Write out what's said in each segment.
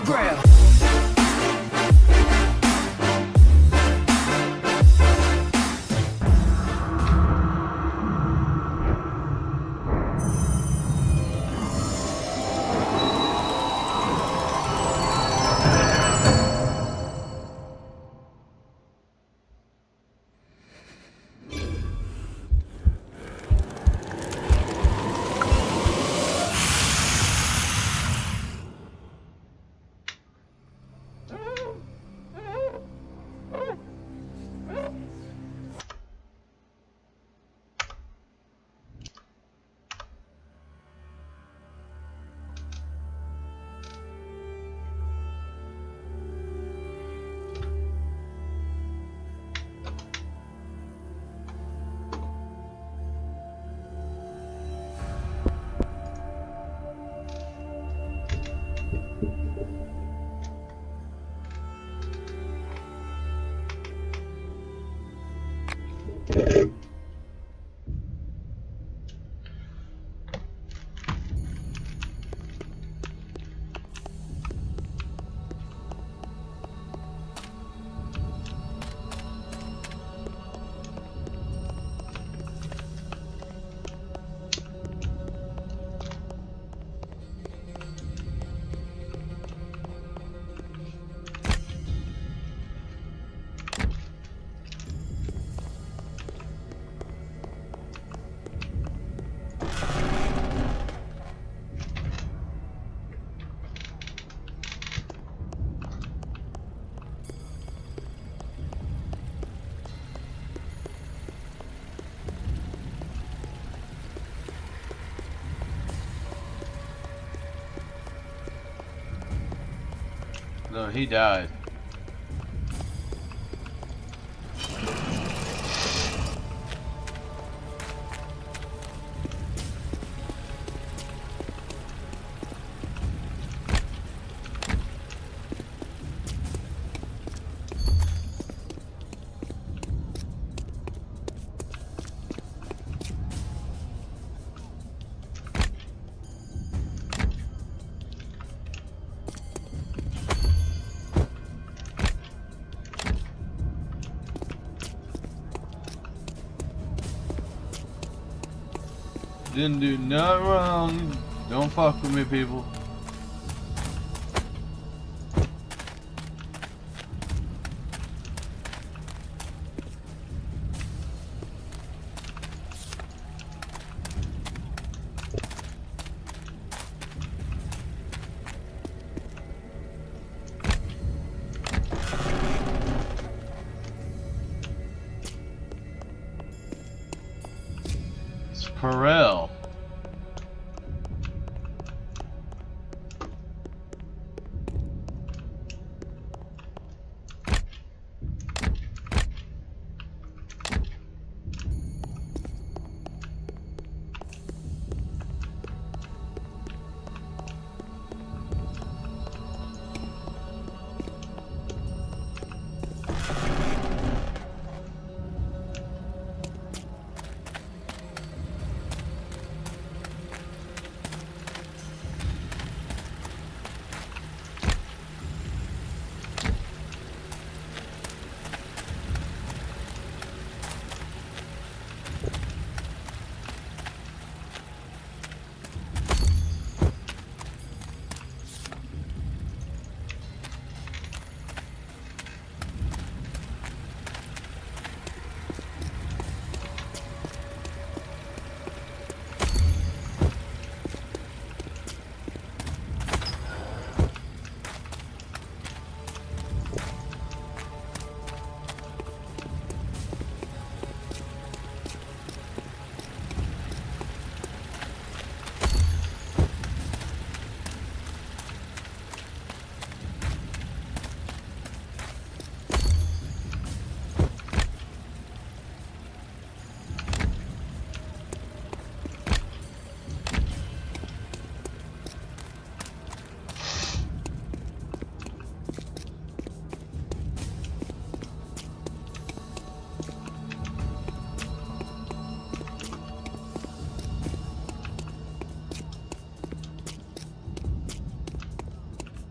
ground. No, he died. Didn't do nothing wrong. Don't fuck with me, people. It's Perel.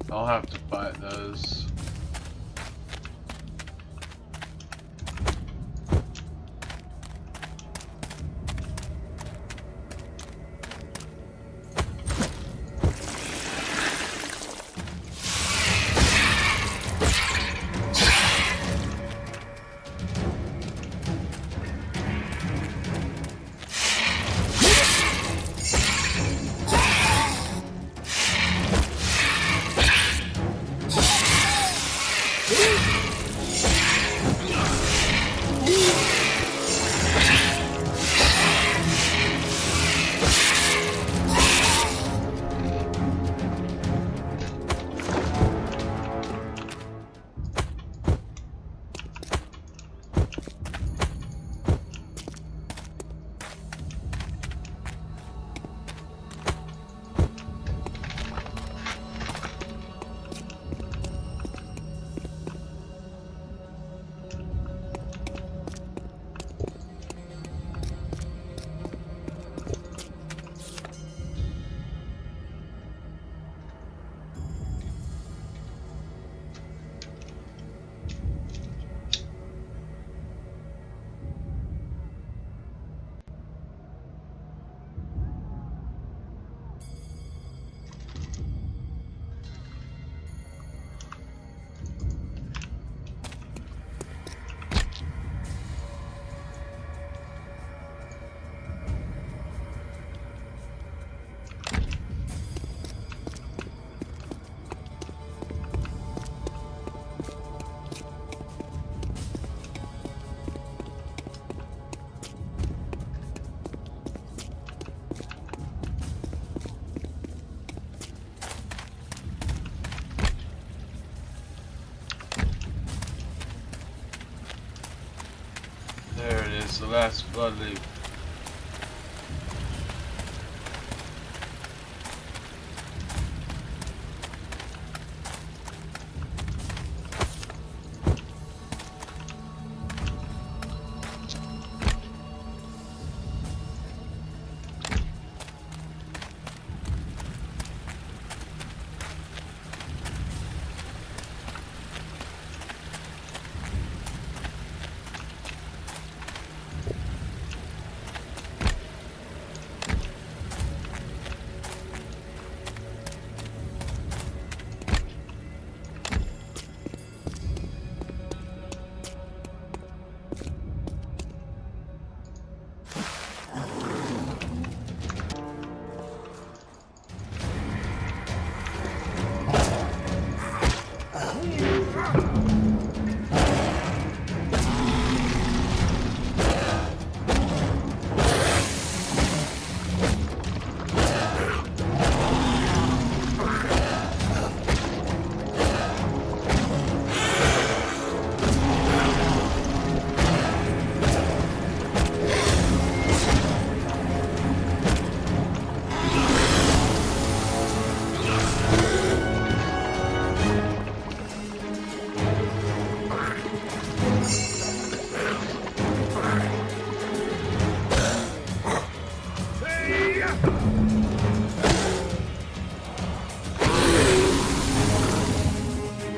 I'll have to fight those. There it is, the last blood leaf.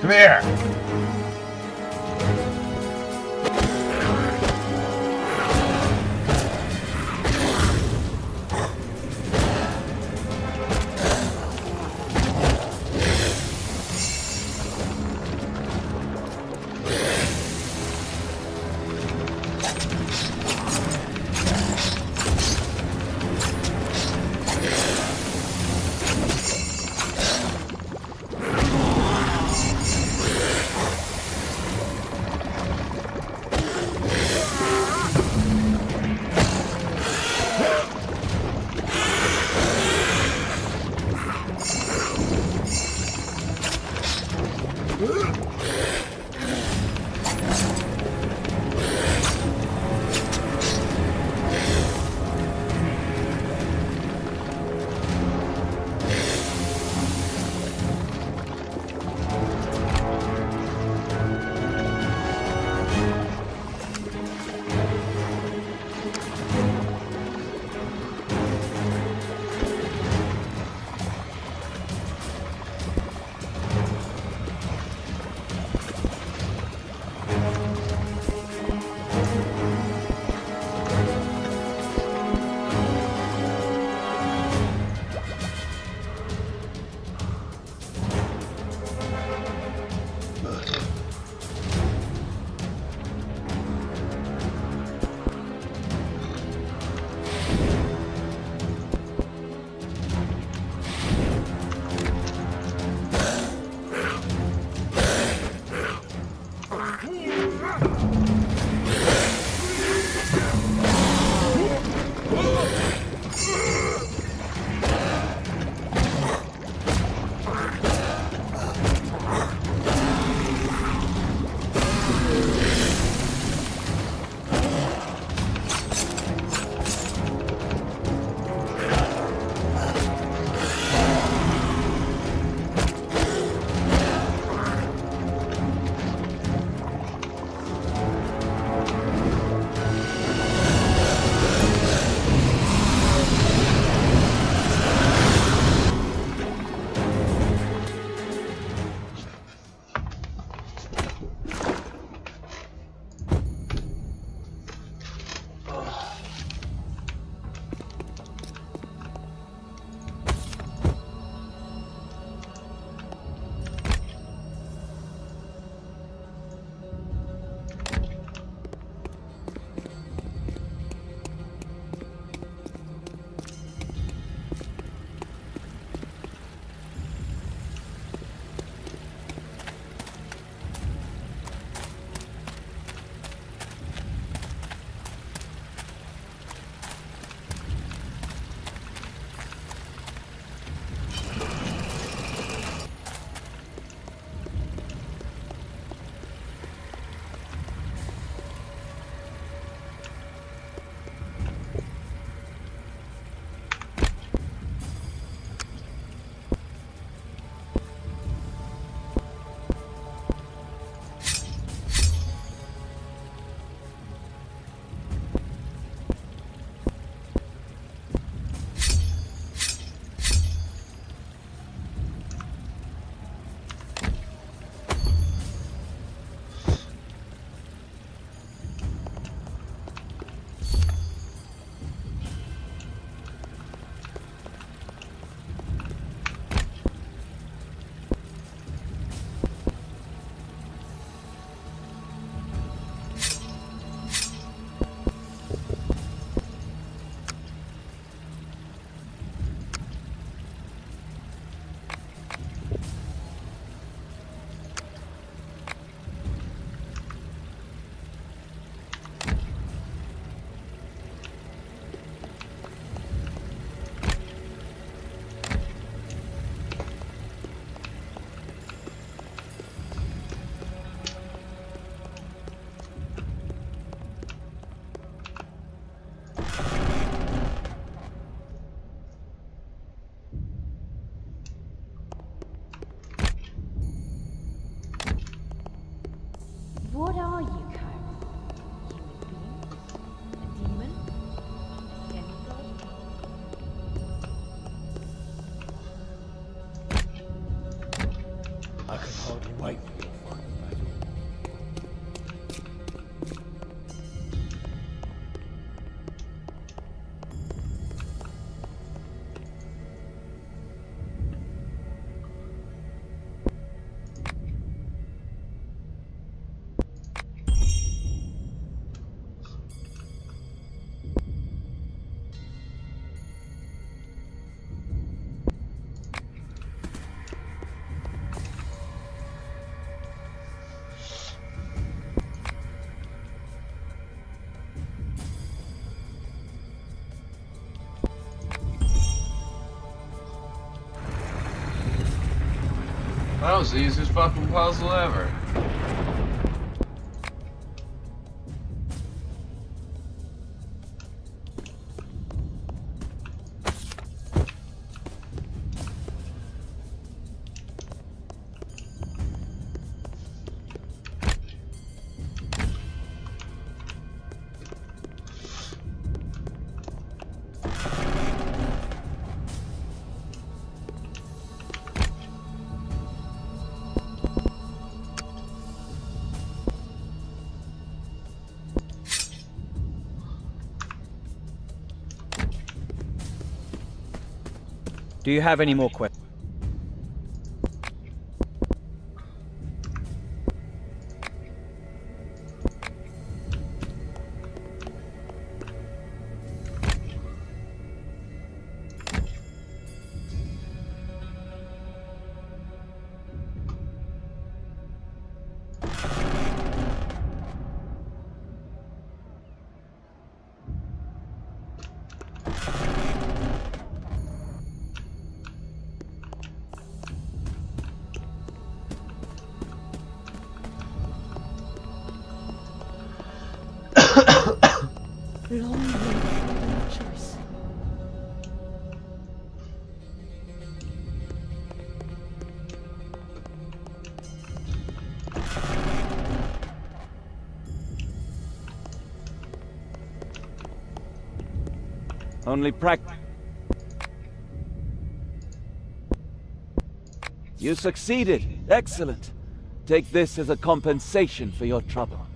Come here! What are you, Kyra? Human being? A demon? A demigod? I can hardly wait for your final battle. That was the easiest fucking puzzle ever. Do you have any more questions? Long live freedom of choice. Only practice. You succeeded. Excellent. Take this as a compensation for your trouble.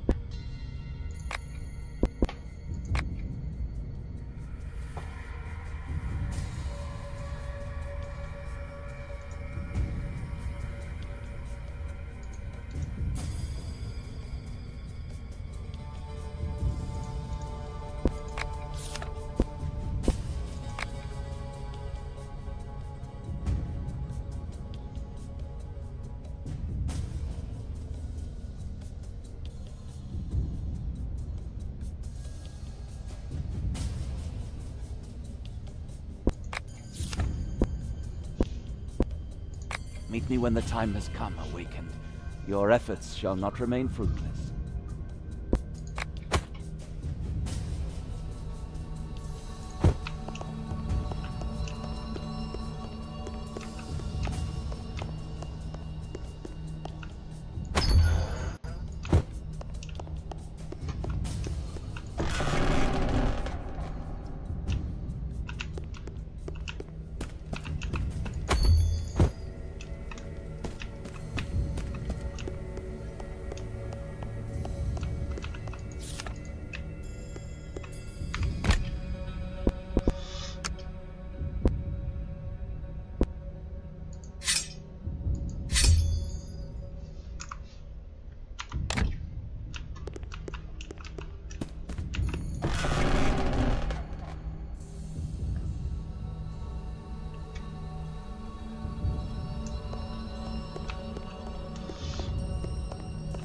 Meet me when the time has come, Awakened. Your efforts shall not remain fruitless.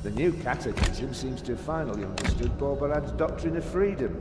The new catechism seems to have finally understood Borbarad's doctrine of freedom.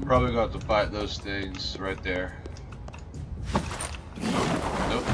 probably gonna have to fight those things right there. Nope.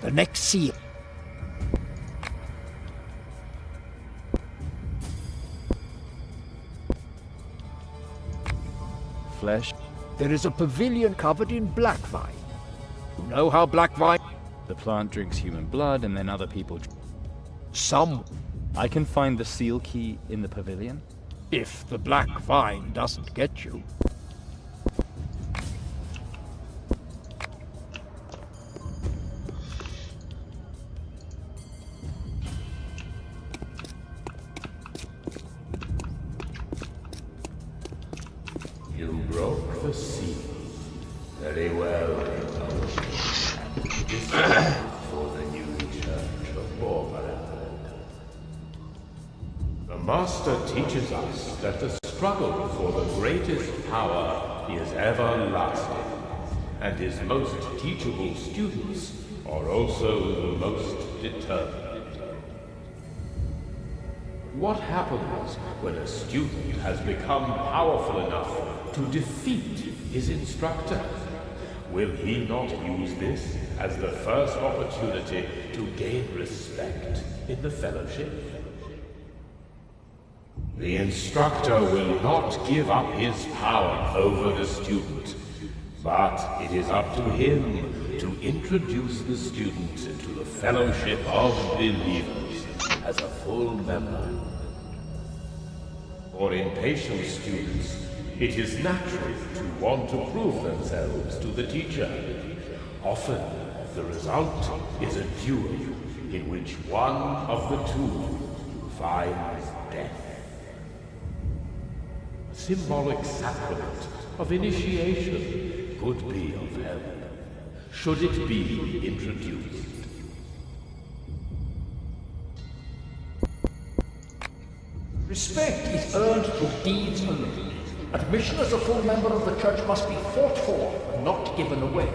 The next seal. Flesh? There is a pavilion covered in black vine. You know how black vine... The plant drinks human blood and then other people... Some... I can find the seal key in the pavilion? If the black vine doesn't get you. Master teaches us that the struggle for the greatest power is everlasting, and his most teachable students are also the most determined. What happens when a student has become powerful enough to defeat his instructor? Will he not use this as the first opportunity to gain respect in the Fellowship? The instructor will not give up his power over the student, but it is up to him to introduce the student into the Fellowship of Believers as a full member. For impatient students, it is natural to want to prove themselves to the teacher. Often, the result is a duel in which one of the two finds death. A symbolic sacrament of initiation could be of help, should it be introduced. Respect is earned through deeds only. Admission as a full member of the church must be fought for, not given away.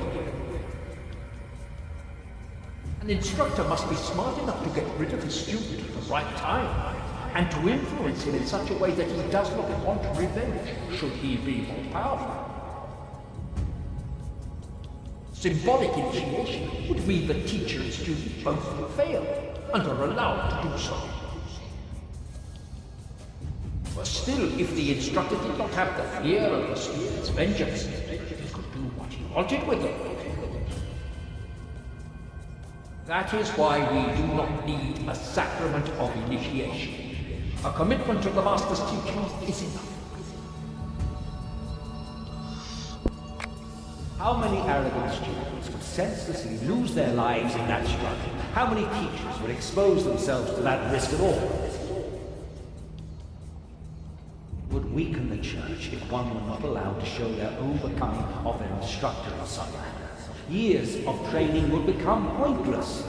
An instructor must be smart enough to get rid of his student at the right time, and to influence him in such a way that he does not want revenge, should he be more powerful. Symbolic initiation would mean the teacher and student both fail, and are allowed to do so. But still, if the instructor did not have the fear of the student's vengeance, he could do what he wanted with them. That is why we do not need a sacrament of initiation. A commitment to the Master's teachings is enough. How many arrogant students would senselessly lose their lives in that struggle? How many teachers would expose themselves to that risk at all? It would weaken the church if one were not allowed to show their overcoming of their instructor or something. Years of training would become pointless.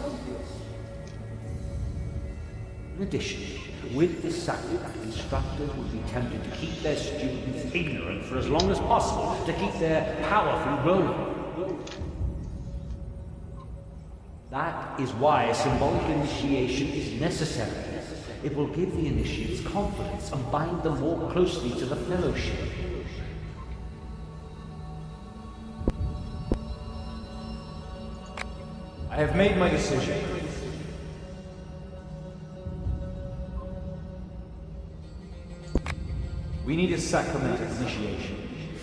In addition, with this sacrament, instructors would be tempted to keep their students ignorant for as long as possible, to keep their powerful rolling. That is why a symbolic initiation is necessary. It will give the initiates confidence and bind them more closely to the Fellowship. I have made my decision. We need a sacrament of initiation.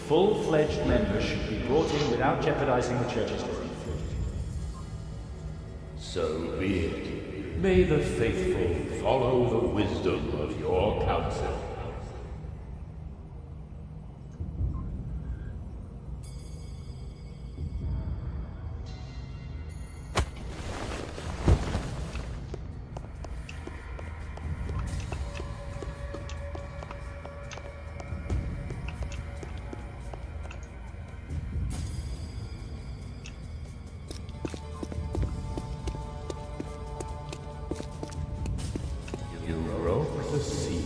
Full-fledged members should be brought in without jeopardizing the church's growth. So be it. May the faithful follow the wisdom of your counsel. The sea,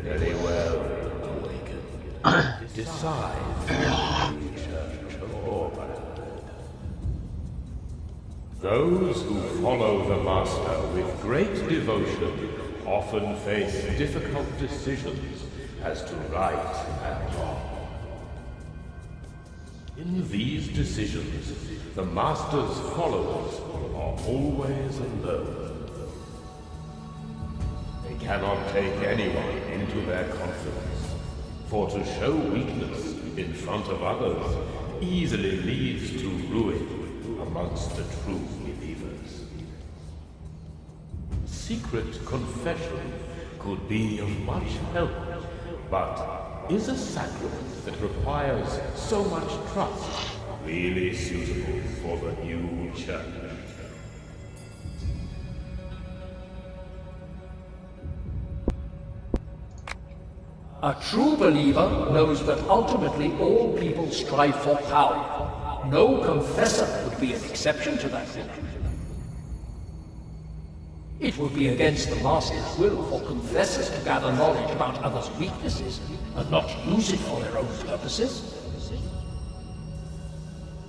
very well awakened. Decide the church of borbarad. Those who follow the Master with great devotion often face difficult decisions as to right and wrong. In these decisions, the Master's followers are always alone. They cannot take anyone into their confidence, for to show weakness in front of others easily leads to ruin amongst the true believers. Secret confession could be of much help, but is a sacrament that requires so much trust really suitable for the new church? A true believer knows that ultimately all people strive for power. No confessor would be an exception to that rule. It would be against the Master's will for confessors to gather knowledge about others' weaknesses and not use it for their own purposes.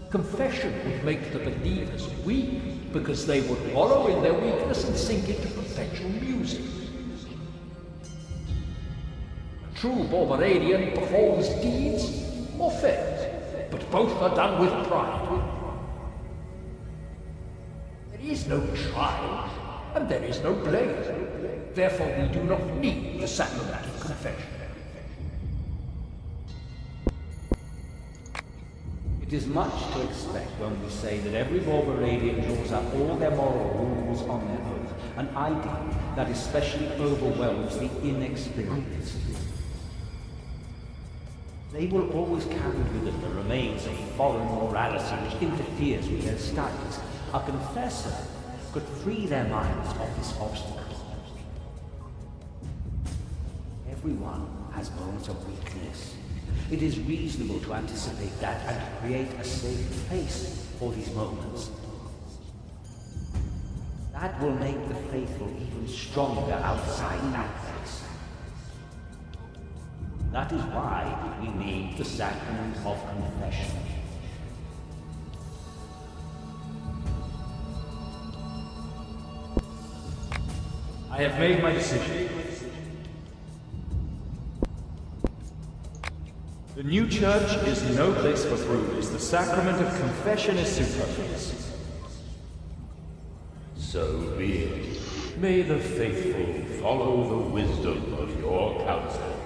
Confession would make the believers weak because they would wallow in their weakness and sink into perpetual music. A true Borbaradian performs deeds or fails, but both are done with pride. There is no trial, and there is no blame. Therefore, we do not need the sacrament of confession. It is much to expect when we say that every Borbaradian draws up all their moral rules on their own, an idea that especially overwhelms the inexperienced. They will always carry with them the remains of foreign morality which interferes with their studies. A confessor could free their minds of this obstacle. Everyone has moments of weakness. It is reasonable to anticipate that and to create a safe place for these moments. That will make the faithful even stronger outside that place. That is why we need the sacrament of confession. I have made my decision. The new church is no place for fools. The sacrament of confession is superfluous. So be it. May the faithful follow the wisdom of your counsel.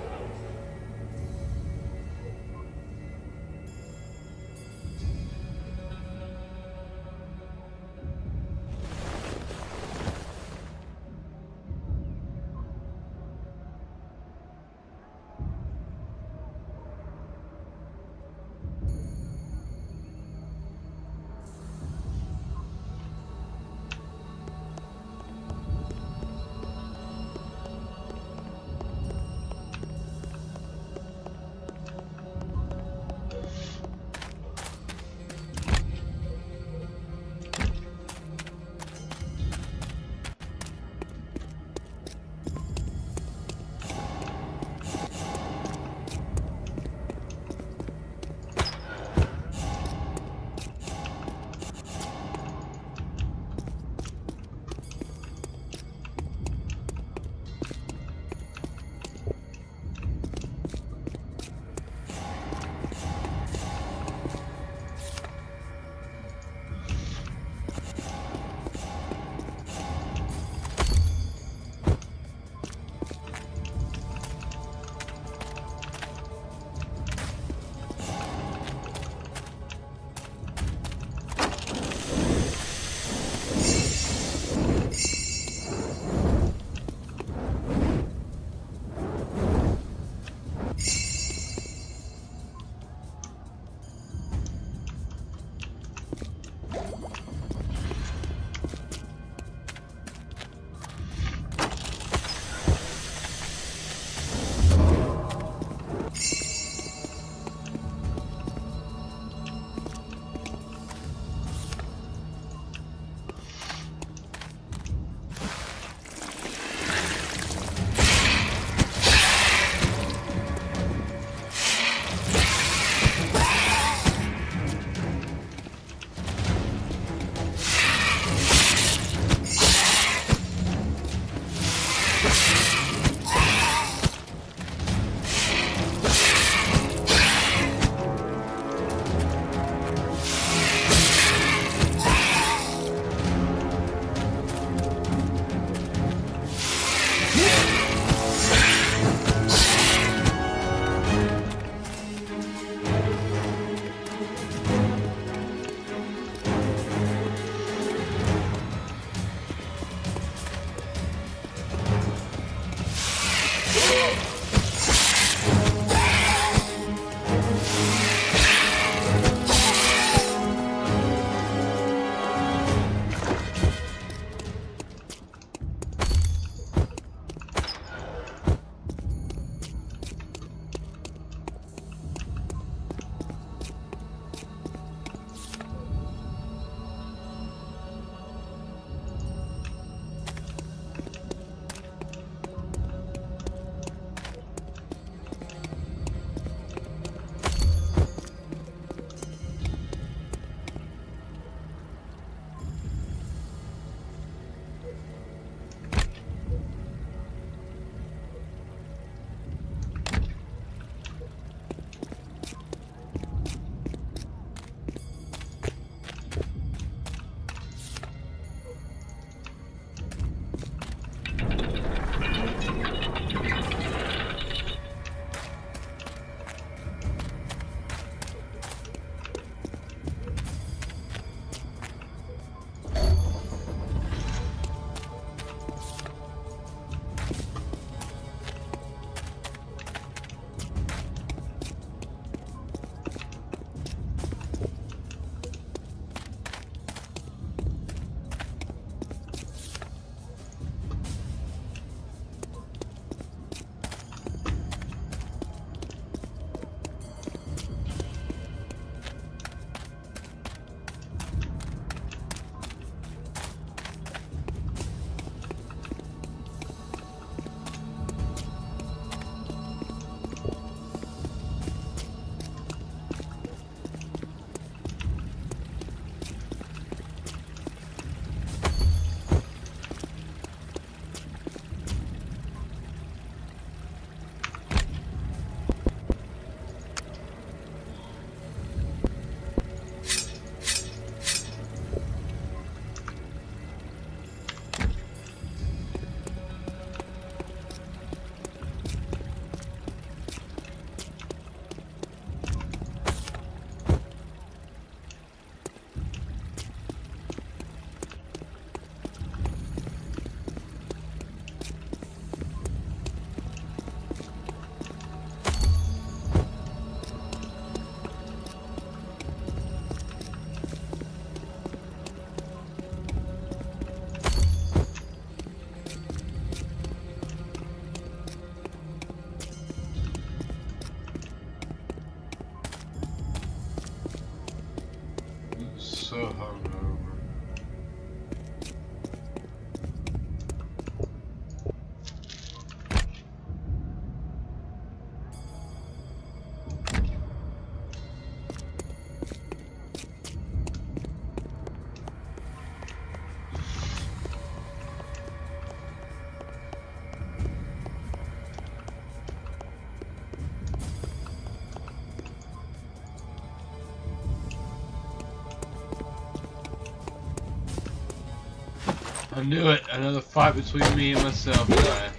so hungover. I knew it. Another fight between me and myself, guy.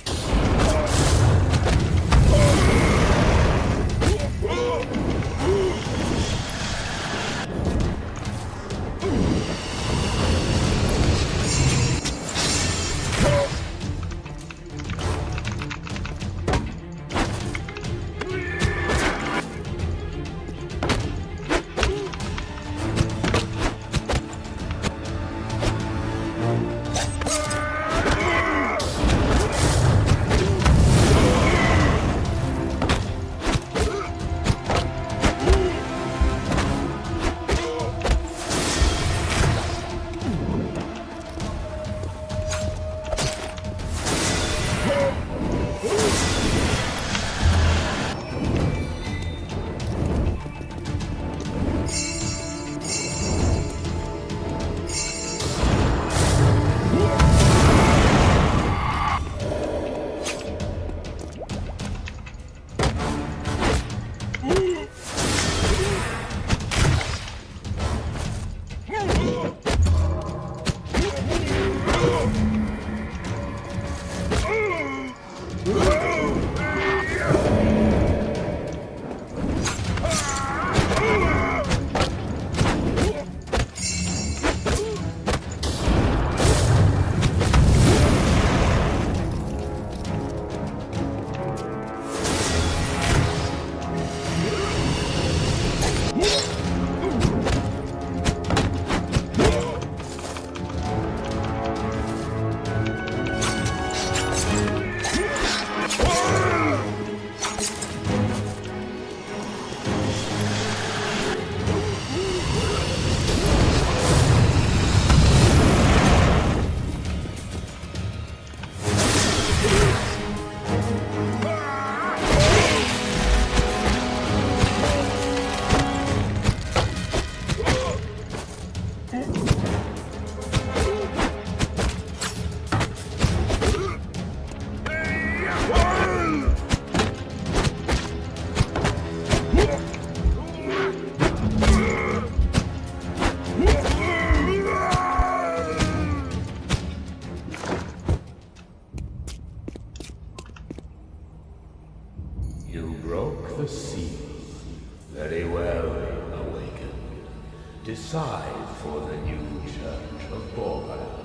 the seal. Very well, awakened. Decide for the new church of borbarad.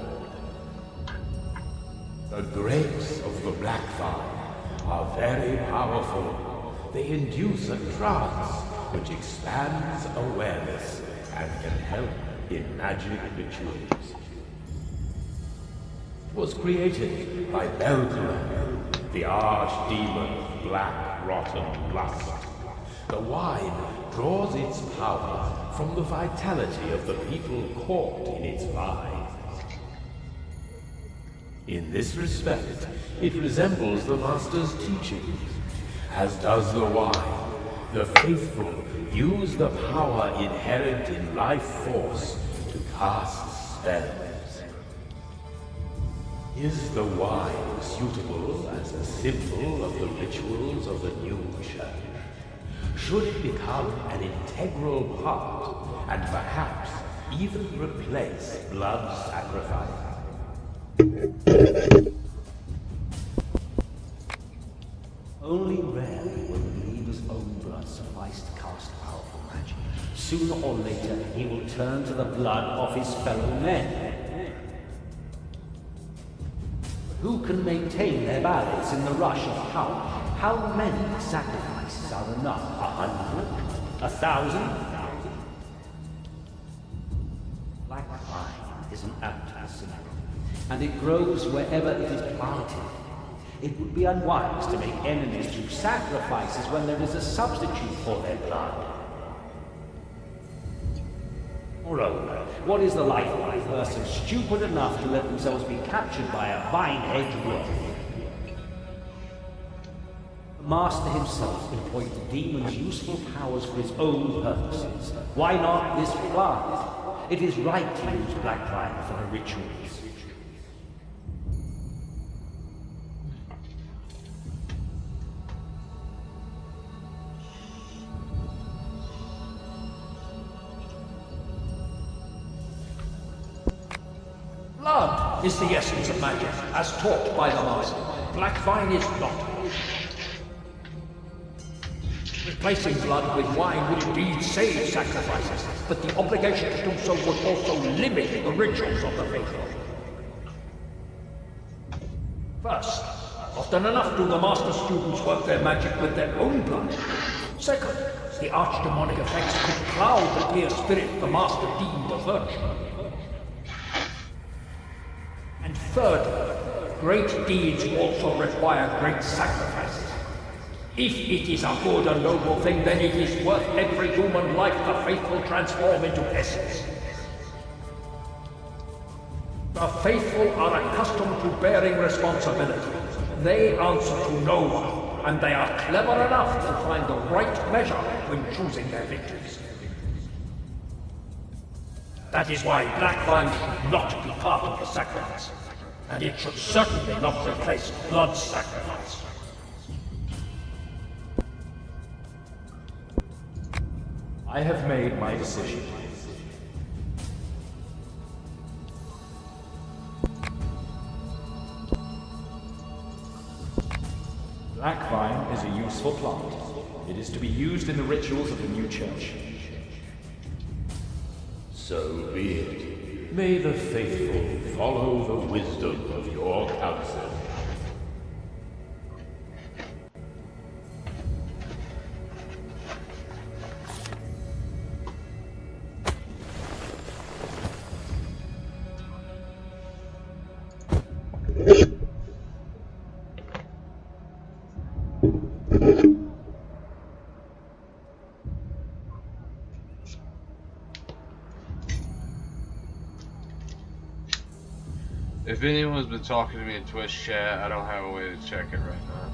The grapes of the black vine are very powerful. They induce a trance which expands awareness and can help in magic rituals. It was created by Belgravon, the archdemon of black, rotten lust. The wine draws its power from the vitality of the people caught in its vines. In this respect, it resembles the Master's teachings, as does the wine. The faithful use the power inherent in life force to cast spells. Is the wine suitable as a symbol of the rituals of the new church? Should it become an integral part, and perhaps even replace blood sacrifice? Only rarely will the believer's own blood suffice to cast powerful magic. Sooner or later, he will turn to the blood of his fellow men. Who can maintain their balance in the rush of power? How many sacrifices are enough? 100? 1,000? Black vine is an apt symbol, and it grows wherever it is planted. It would be unwise to make enemies through sacrifices when there is a substitute for their blood. Moreover, What is the life of a person stupid enough to let themselves be captured by a vine-edged wolf? The Master himself employed the demon's useful powers for his own purposes. Why not this plant? It is right to use black vine for the rituals. Blood is the essence of magic, as taught by the Master. Black vine is not. Replacing blood with wine would indeed save sacrifices, but the obligation to do so would also limit the rituals of the faithful. First, often enough do the Master students work their magic with their own blood. Second, the archdemonic effects could cloud the clear spirit the Master deemed a virtue. And third, great deeds also require great sacrifices. If it is a good and noble thing, then it is worth every human life the faithful transform into essence. The faithful are accustomed to bearing responsibility. They answer to no one, and they are clever enough to find the right measure when choosing their victims. That is why black vine should not be part of the sacrifice, and it should certainly not replace blood sacrifice. I have made my decision. Black vine is a useful plant. It is to be used in the rituals of the new church. So be it. May the faithful follow the wisdom of your counsel. If anyone's been talking to me in Twitch chat, I don't have a way to check it right now.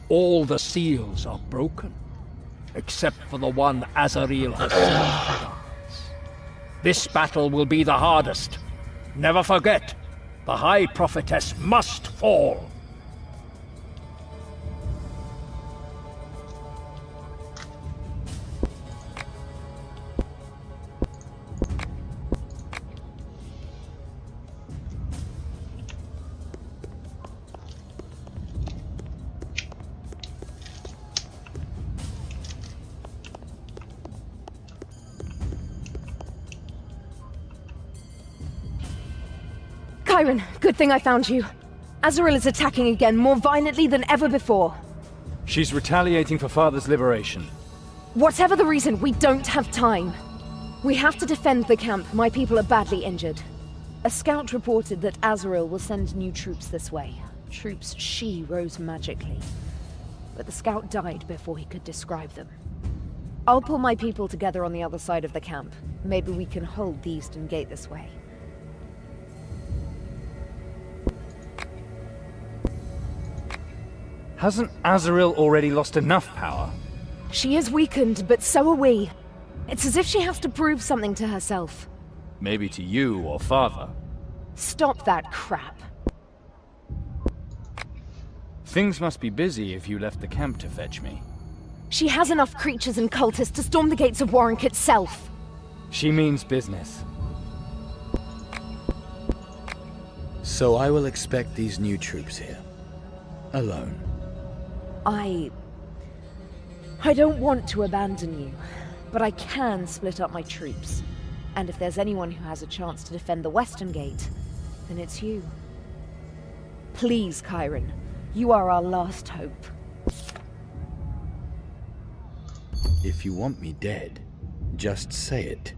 All the seals are broken, except for the one Azaril herself guards. This battle will be the hardest. Never forget, the High Prophetess must fall. Chiron, good thing I found you. Azaril is attacking again, more violently than ever before. She's retaliating for Father's liberation. Whatever the reason, we don't have time. We have to defend the camp. My people are badly injured. A scout reported that Azaril will send new troops this way. Troops she rose magically. But the scout died before he could describe them. I'll pull my people together on the other side of the camp. Maybe we can hold the eastern gate this way. Hasn't Azaril already lost enough power? She is weakened, but so are we. It's as if she has to prove something to herself. Maybe to you or Father. Stop that crap. Things must be busy if you left the camp to fetch me. She has enough creatures and cultists to storm the gates of Warwick itself. She means business. So I will expect these new troops here. Alone. I don't want to abandon you, But I can split up my troops. And if there's anyone who has a chance to defend the Western Gate, then it's you. Please, Chiron. You are our last hope. If you want me dead, just say it.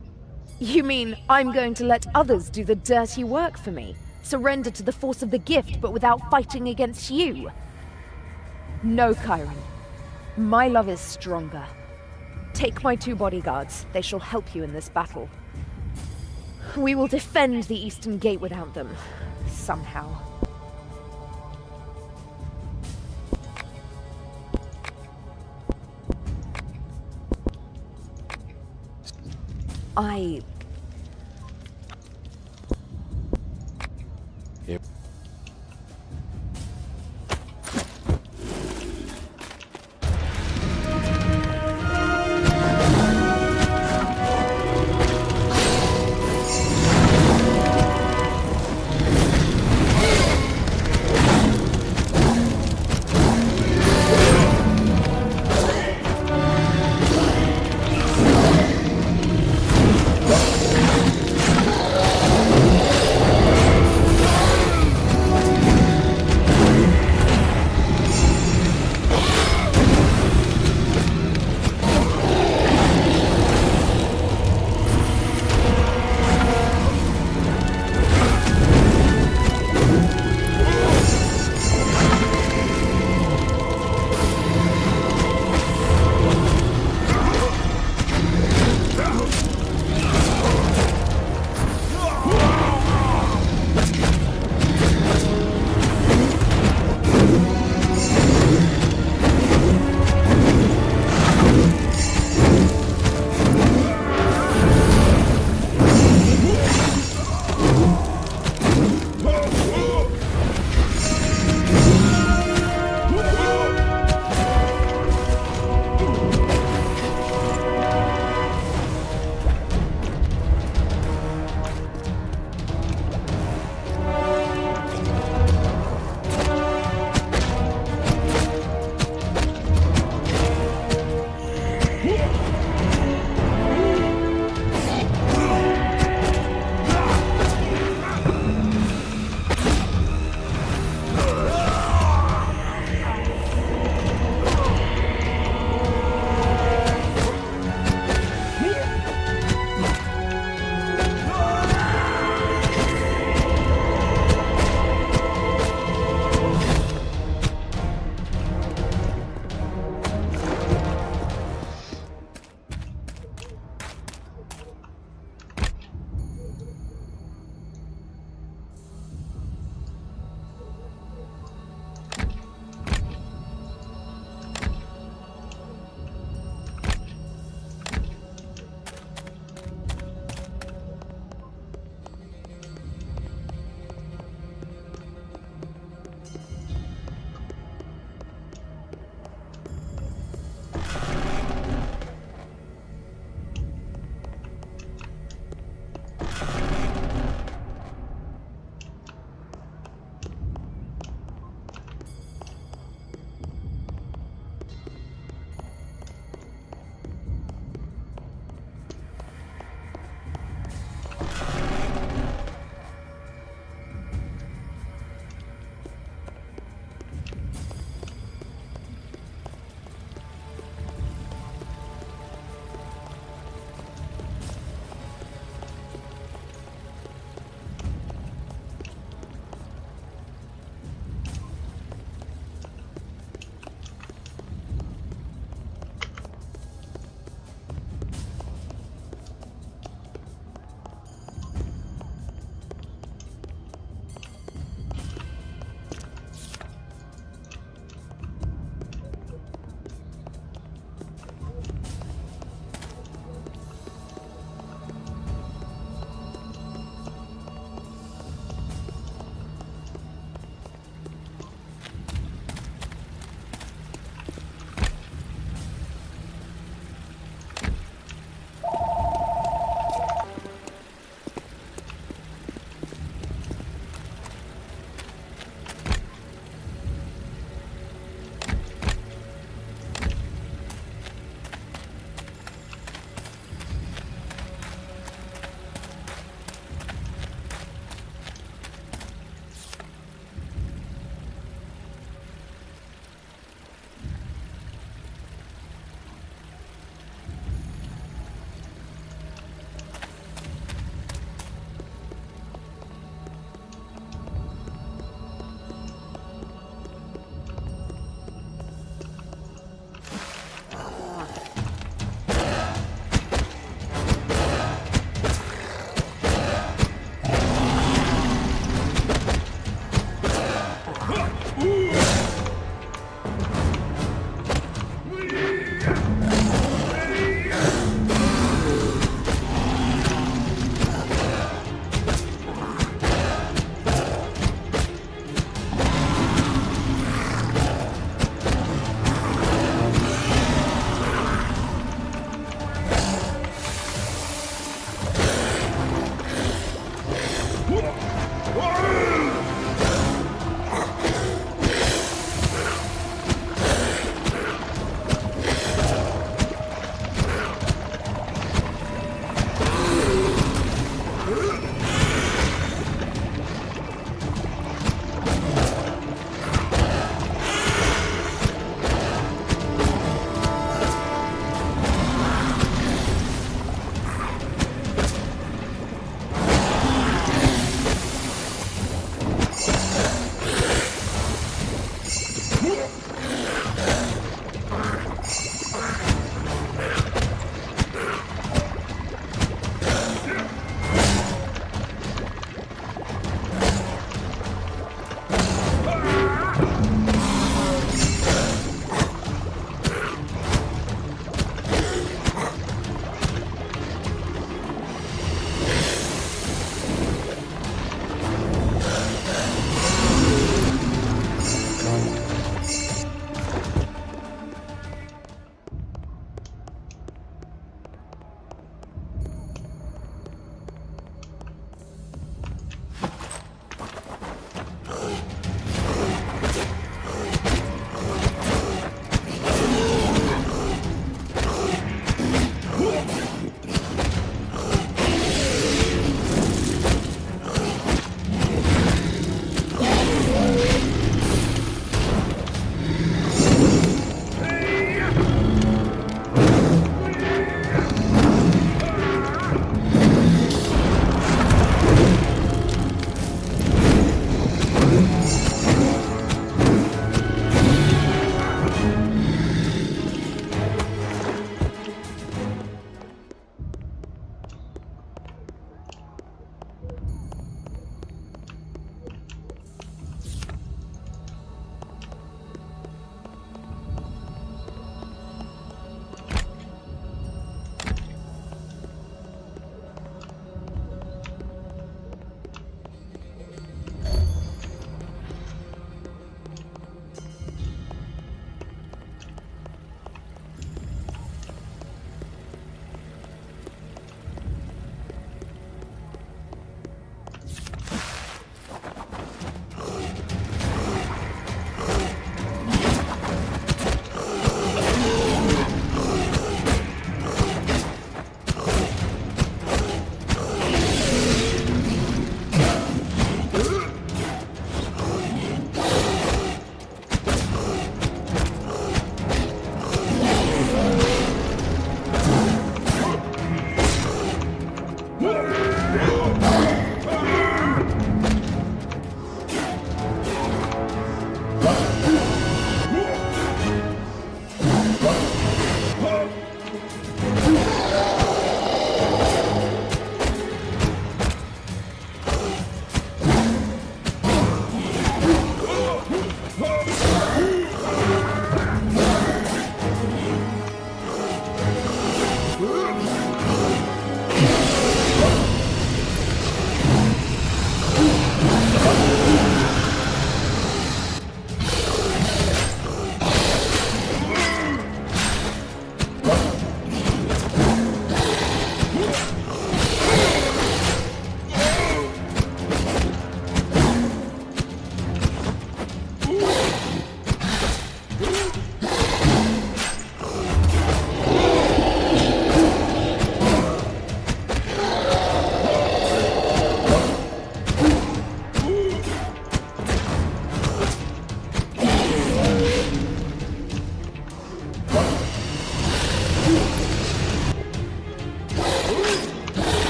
You mean I'm going to let others do the dirty work for me? Surrender to the force of the gift, but without fighting against you? No, Chiron. My love is stronger. Take my 2 bodyguards. They shall help you in this battle. We will defend the Eastern Gate without them. Somehow. Here.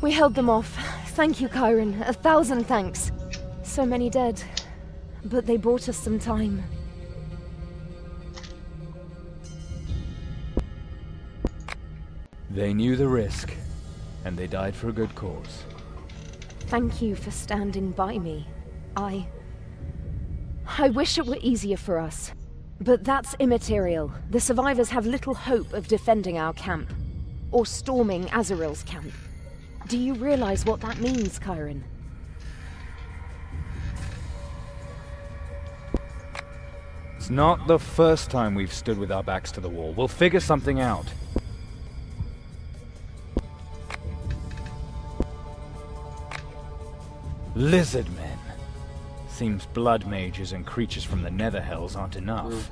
We held them off. Thank you, Chiron. 1,000 thanks. So many dead. But they bought us some time. They knew the risk, and they died for a good cause. Thank you for standing by me. I wish it were easier for us. But that's immaterial. The survivors have little hope of defending our camp. Or storming Azaril's camp. Do you realize what that means, Chiron? It's not the first time we've stood with our backs to the wall. We'll figure something out. Lizard men. Seems blood mages and creatures from the nether hells aren't enough.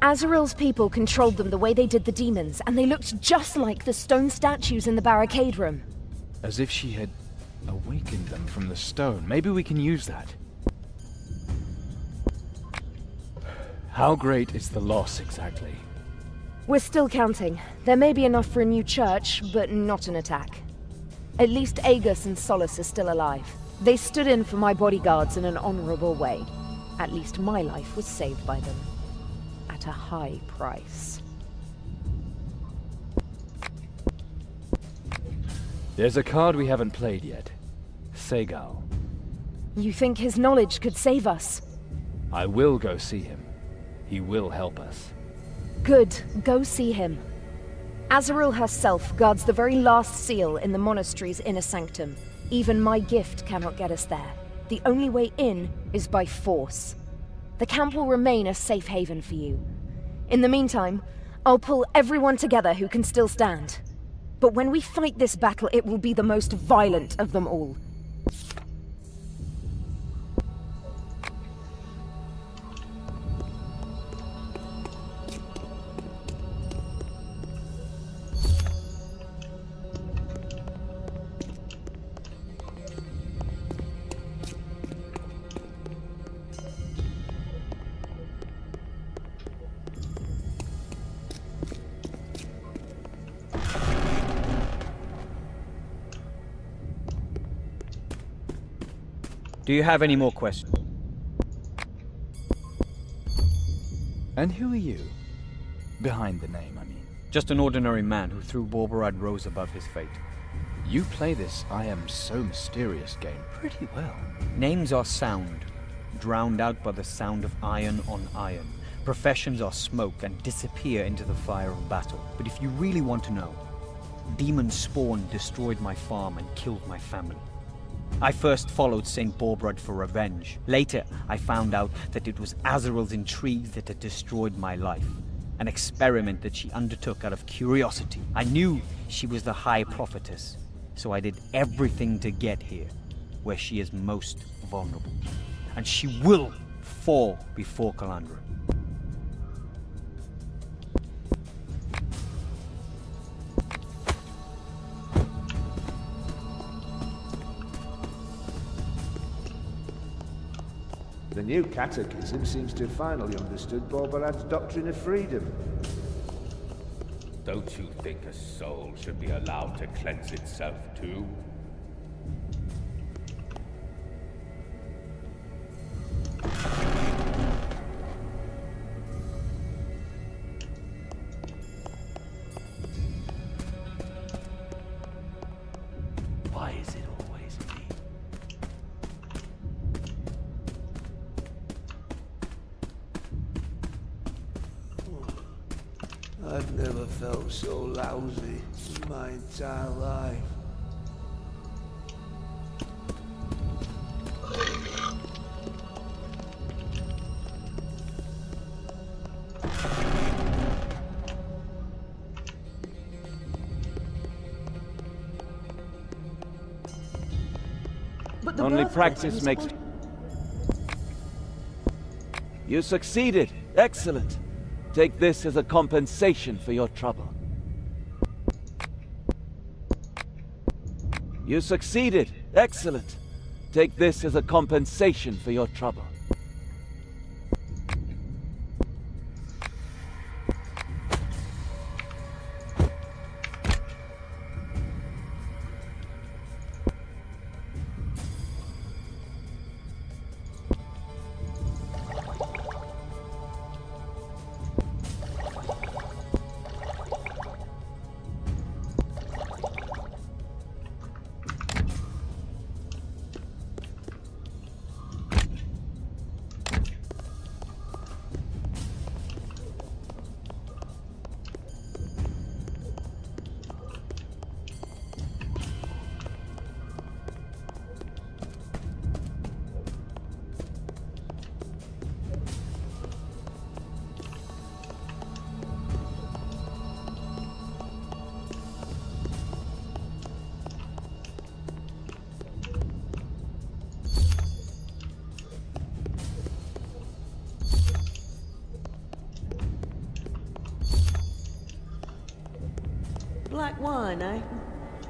Azaril's people controlled them the way they did the demons, and they looked just like the stone statues in the barricade room. As if she had awakened them from the stone. Maybe we can use that. How great is the loss exactly? We're still counting. There may be enough for a new church, but not an attack. At least Agus and Solace are still alive. They stood in for my bodyguards in an honorable way. At least my life was saved by them. At a high price. There's a card we haven't played yet. Segal. You think his knowledge could save us? I will go see him. He will help us. Good. Go see him. Azaril herself guards the very last seal in the monastery's inner sanctum. Even my gift cannot get us there. The only way in is by force. The camp will remain a safe haven for you. In the meantime, I'll pull everyone together who can still stand. But when we fight this battle, it will be the most violent of them all. Do you have any more questions? And who are you? Behind the name, I mean. Just an ordinary man who threw borbarad rose above his fate. You play this I am so mysterious game pretty well. Names are sound, drowned out by the sound of iron on iron. Professions are smoke and disappear into the fire of battle. But if you really want to know, demon spawn destroyed my farm and killed my family. I first followed Saint Borbarad for revenge. Later, I found out that it was Azaril's intrigues that had destroyed my life. An experiment that she undertook out of curiosity. I knew she was the High Prophetess, so I did everything to get here, where she is most vulnerable. And she will fall before Calandra. The new catechism seems to have finally understood Borbarad's doctrine of freedom. Don't you think a soul should be allowed to cleanse itself too? Why is it always me? I've never felt so lousy in my entire life. But the Only birth practice is makes... You succeeded. Excellent. Take this as a compensation for your trouble. You succeeded. Excellent. Take this as a compensation for your trouble. wine, eh?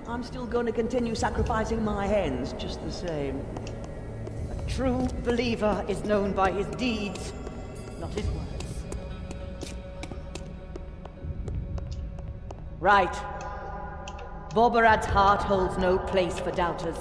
I'm still going to continue sacrificing my hens just the same. A true believer is known by his deeds, not his words. Right. Borbarad's heart holds no place for doubters.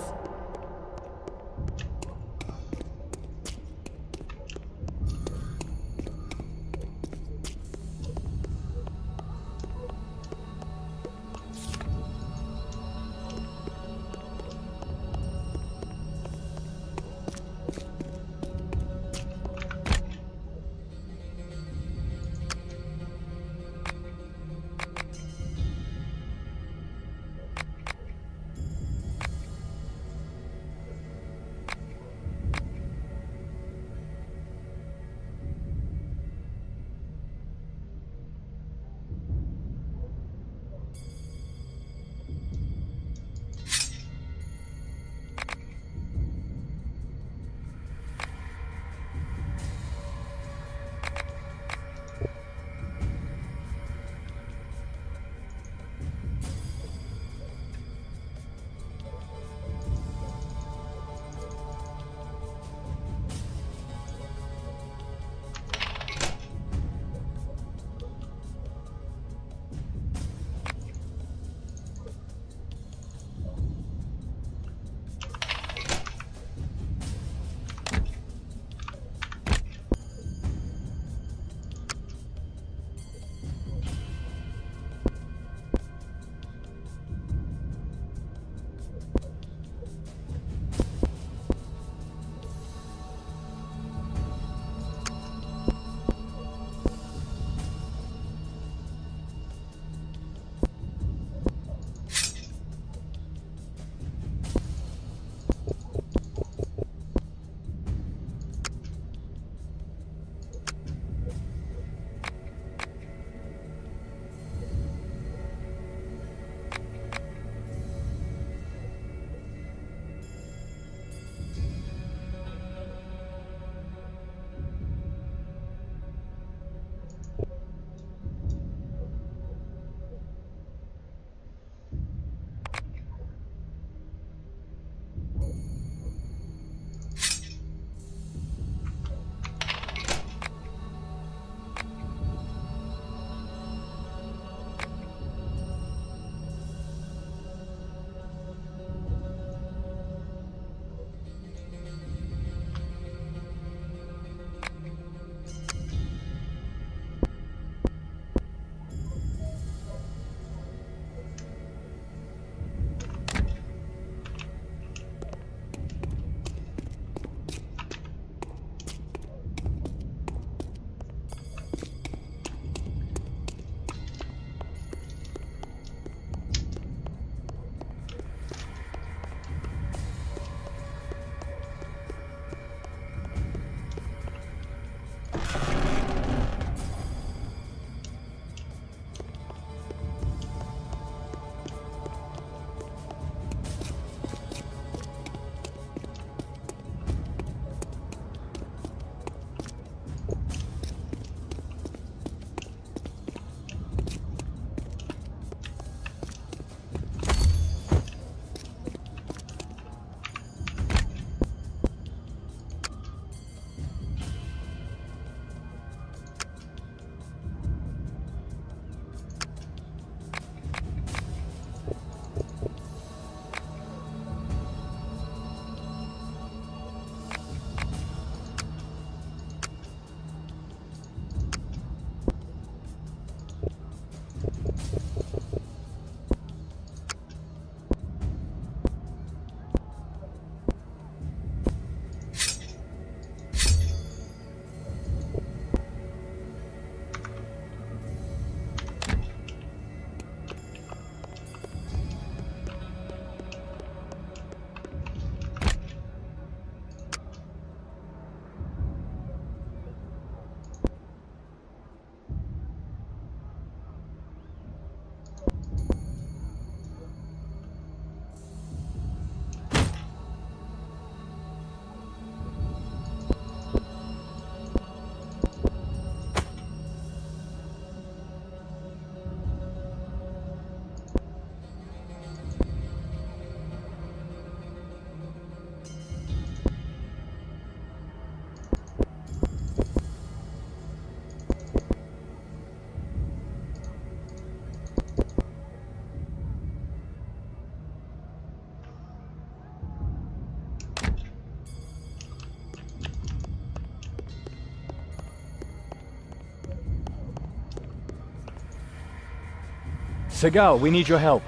Segal, we need your help.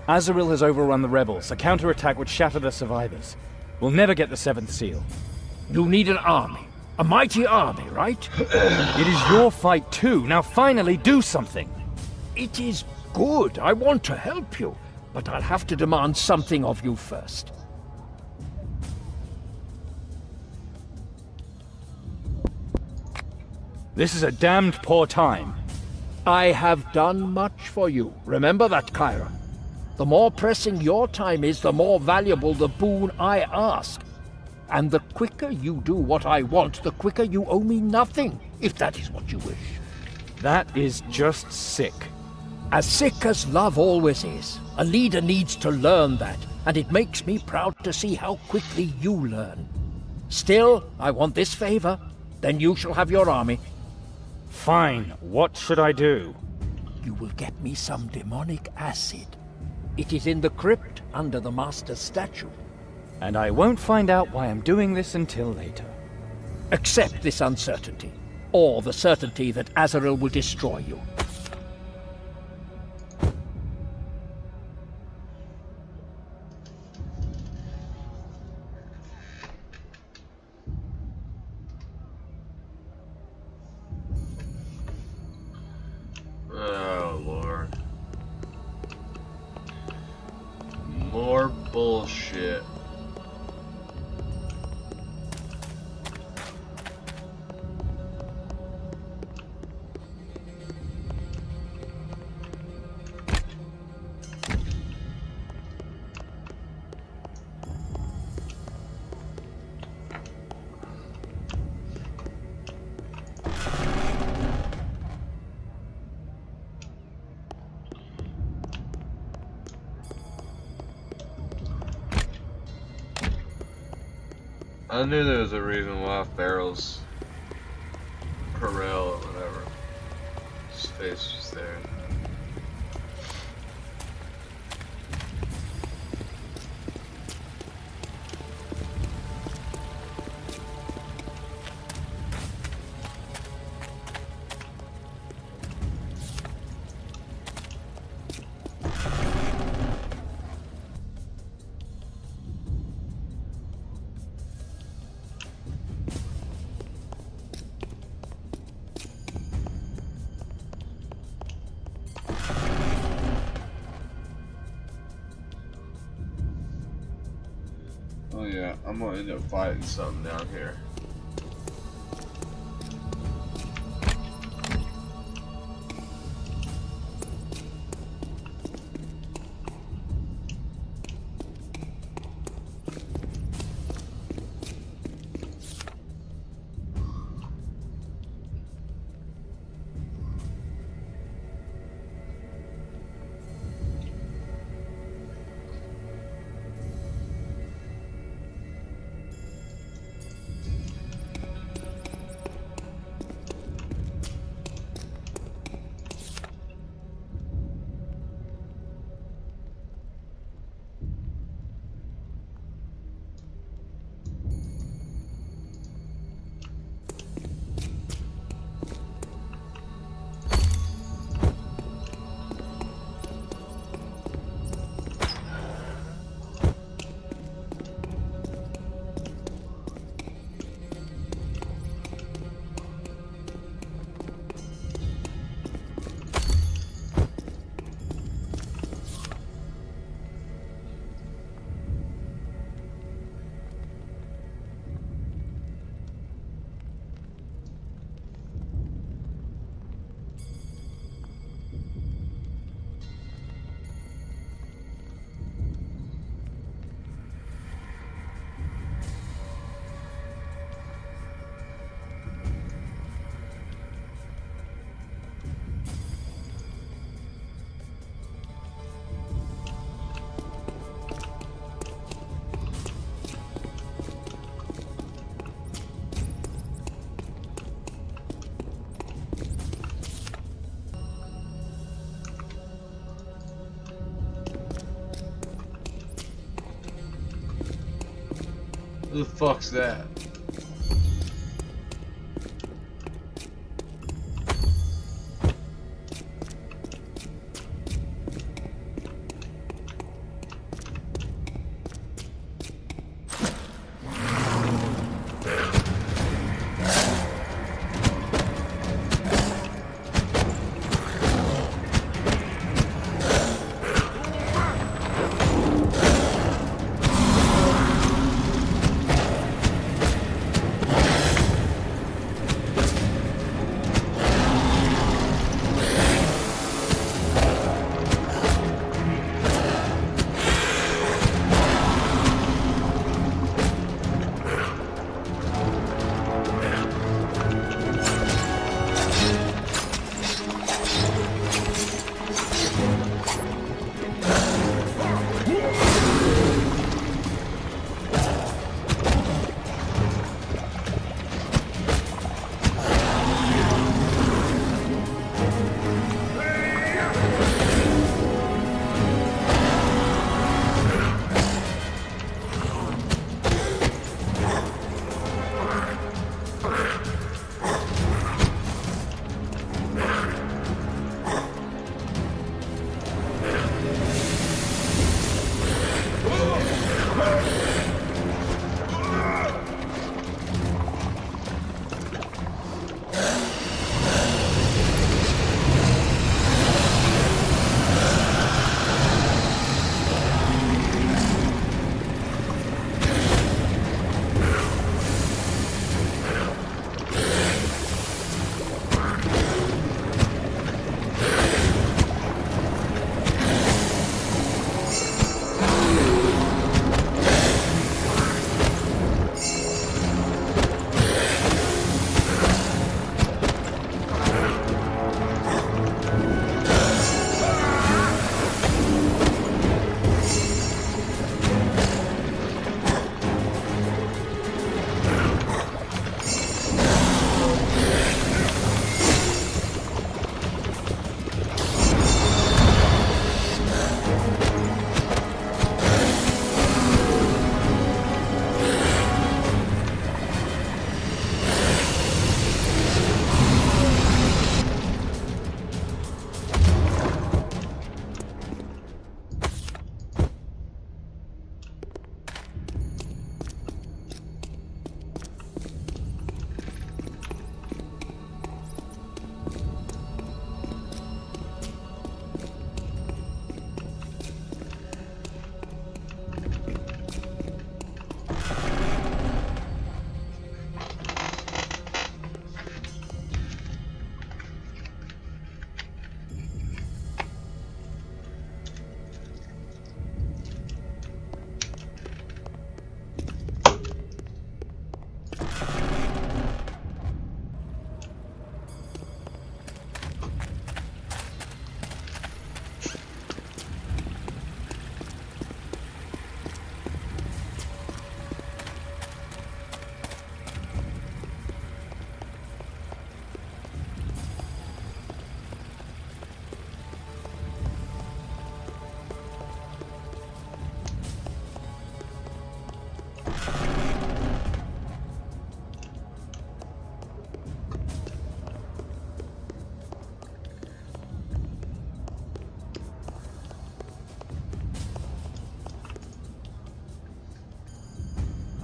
Azaril has overrun the rebels. A counterattack would shatter the survivors. We'll never get the 7th seal. You need an army. A mighty army, right? It is your fight too. Now finally do something. It is good. I want to help you. But I'll have to demand something of you first. This is a damned poor time. I have done much for you. Remember that, Kyra. The more pressing your time is, the more valuable the boon I ask. And the quicker you do what I want, the quicker you owe me nothing, if that is what you wish. That is just sick. As sick as love always is. A leader needs to learn that, and it makes me proud to see how quickly you learn. Still, I want this favor. Then you shall have your army. Fine. What should I do? You will get me some demonic acid. It is in the crypt under the Master's statue. And I won't find out why I'm doing this until later. Accept this uncertainty, or the certainty that Azaril will destroy you. Oh, Lord. More bullshit. I knew there was a reason why Farrell's Perel or whatever. His face was there. Oh yeah, I'm gonna end up fighting something down here. Who the fuck's that?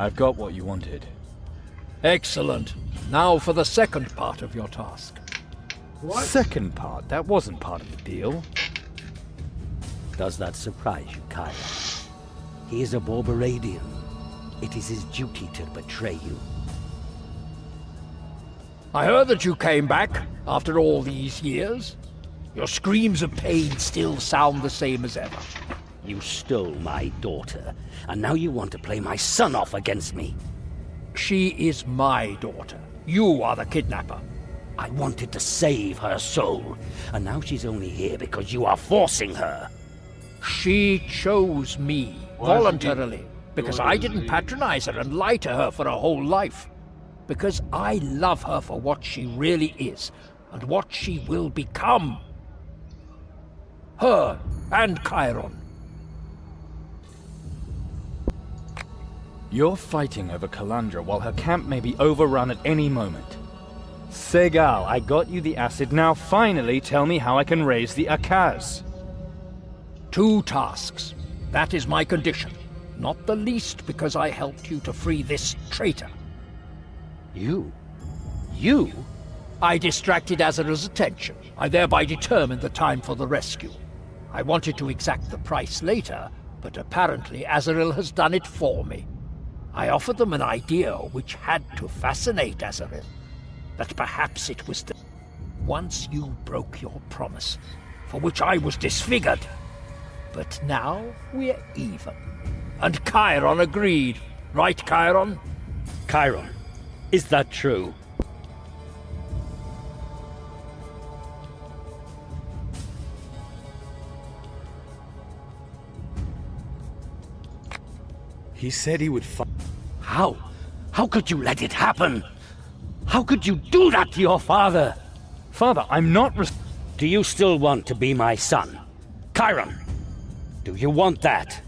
I've got what you wanted. Excellent. Now for the second part of your task. What? Second part? That wasn't part of the deal. Does that surprise you, Kyra? He is a Borbaradian. It is his duty to betray you. I heard that you came back after all these years. Your screams of pain still sound the same as ever. You stole my daughter, and now you want to play my son off against me. She is my daughter. You are the kidnapper. I wanted to save her soul, and now she's only here because you are forcing her. She chose me voluntarily, because I didn't patronize her and lie to her for her whole life. Because I love her for what she really is, and what she will become. Her and Chiron. You're fighting over Calandra while her camp may be overrun at any moment. Segal, I got you the acid. Now finally tell me how I can raise the Akaz. 2 tasks. That is my condition. Not the least because I helped you to free this traitor. You? You? I distracted Azaril's attention. I thereby determined the time for the rescue. I wanted to exact the price later, but apparently Azaril has done it for me. I offered them an idea which had to fascinate Azaril. That perhaps it was the... Once you broke your promise, for which I was disfigured. But now we're even. And Chiron agreed. Right, Chiron? Chiron, is that true? He said he would How? How could you let it happen? How could you do that to your father? Father, I'm not Do you still want to be my son? Chiron, do you want that?